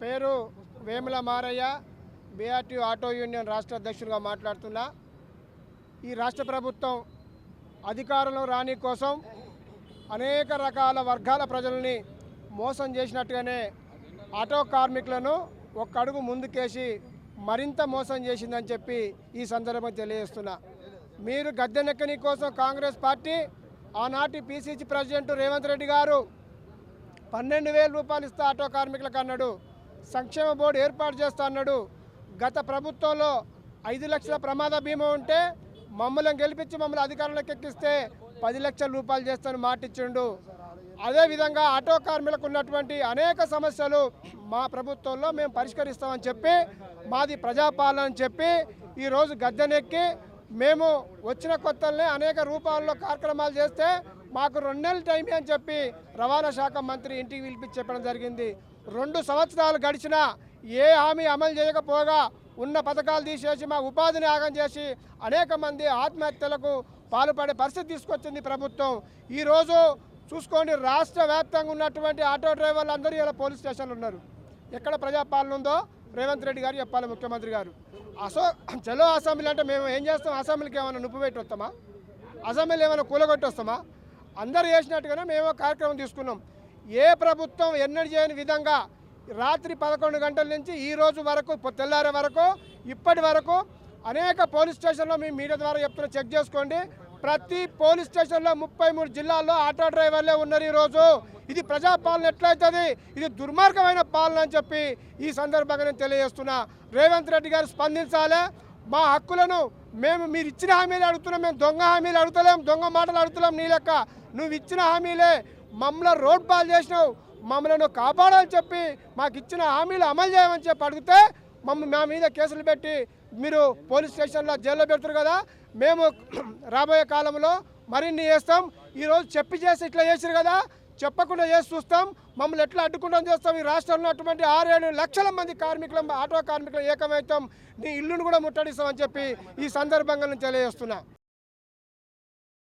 పేరు Vemula Maraiah, BRTU auto union రాష్ట్ర అధ్యక్షుడిగా మాట్లాడుతున్నా. ఈ రాష్ట్ర ప్రభుత్వం అధికారంలో రాని కోసం అనేక రకాల వర్గాల ప్రజల్ని మోసం చేసినట్టుగానే ఆటో కార్మికులను ఒక్క అడుగు ముందుకేసి మరింత మోసం చేసిందని చెప్పి ఈ సందర్భంగా తెలియజేస్తున్నా. మీరు గద్దెనెక్కని కోసం కాంగ్రెస్ పార్టీ ఆనాటి పిసిసి ప్రెసిడెంట్ రేవంత్ రెడ్డి గారు 12,000 రూపాయలు ఇస్తా ఆటో కార్మికులకు అన్నాడు. సంక్షేమ బోర్డు ఏర్పాటు చేస్తా అన్నాడు. గత ప్రభుత్వంలో 5 లక్షల ప్రమాద బీమా ఉంటే మమ్మల్ని గెలిపించి మమ్మల్ని అధికారంలోకి ఎక్కిస్తే 10 లక్షల రూపాయలు చేస్తాను మాట ఇచ్చిండు. అదేవిధంగా ఆటో కార్మికులకు ఉన్నటువంటి అనేక సమస్యలు మా ప్రభుత్వంలో మేము పరిష్కరిస్తామని చెప్పి మాది ప్రజాపాలన అని చెప్పి ఈరోజు గద్దెనెక్కి మేము వచ్చిన కొత్తల్ని అనేక రూపాల్లో కార్యక్రమాలు చేస్తే మాకు 2 నెలల టైం అని చెప్పి రవాణా శాఖ మంత్రి ఇంటికి పిలిపించి చెప్పడం జరిగింది. 2 సంవత్సరాలు గడిచినా ఏ హామీ అమలు చేయకపోగా ఉన్న పథకాలు తీసేసి మా ఉపాధిని ఆగం చేసి అనేక మంది ఆత్మహత్యలకు పాల్పడే పరిస్థితి తీసుకొచ్చింది ప్రభుత్వం. ఈరోజు చూసుకోండి, రాష్ట్ర వ్యాప్తంగా ఉన్నటువంటి ఆటో డ్రైవర్లు అందరూ ఇలా పోలీస్ స్టేషన్లు ఉన్నారు. ఎక్కడ ప్రజాపాలన ఉందో రేవంత్ రెడ్డి గారు చెప్పాలి, ముఖ్యమంత్రి గారు. చలో అసెంబ్లీ అంటే మేము ఏం చేస్తాం? అసెంబ్లీకి ఏమైనా నుప్పు పెట్టి వస్తామా? అసెంబ్లీ ఏమైనా కూలగొట్టి వస్తామా? అందరూ చేసినట్టుగానే మేము కార్యక్రమం తీసుకున్నాం. ఏ ప్రభుత్వం ఎన్నడూ చేయని విధంగా రాత్రి 11 గంటల నుంచి ఈ రోజు వరకు తెల్లారే వరకు ఇప్పటి వరకు అనేక పోలీస్ స్టేషన్లో మీ మీడియా ద్వారా చెప్తున్నా, చెక్ చేసుకోండి. ప్రతి పోలీస్ స్టేషన్లో 33 జిల్లాల్లో ఆటో డ్రైవర్లే ఉన్నారు. ఈరోజు ఇది ప్రజాపాలన ఎట్లయితుంది? ఇది దుర్మార్గమైన పాలన అని చెప్పి ఈ సందర్భంగా నేను తెలియజేస్తున్నా. రేవంత్ రెడ్డి గారు స్పందించాలి. మా హక్కులను మీరు ఇచ్చిన హామీలు అడుగుతున్నాం, మేము దొంగ హామీలు అడుగుతలేం, దొంగ మాటలు అడుగుతలేం. నీ లెక్క నువ్వు ఇచ్చిన హామీలే మమ్మల్ని రోడ్ పాలు చేసినావు. మమ్మల్ని కాపాడాలని చెప్పి మాకు ఇచ్చిన హామీలు అమలు చేయమని చెప్పి అడిగితే మా మీద కేసులు పెట్టి మీరు పోలీస్ స్టేషన్లో జైల్లో పెడతారు కదా. మేము రాబోయే కాలంలో మరిన్ని చేస్తాం. ఈరోజు చెప్పి చేసి ఇట్లా చేసారు కదా, చెప్పకుండా చేసి చూస్తాం. మమ్మల్ని ఎట్లా అడ్డుకుంటాం చేస్తాం. ఈ రాష్ట్రంలో అటువంటి 6-7 లక్షల మంది కార్మికులు ఆటో కార్మికులు ఏకమవుతాం. నీ ఇల్లును కూడా ముట్టడిస్తామని చెప్పి ఈ సందర్భంగా నేను తెలియజేస్తున్నా.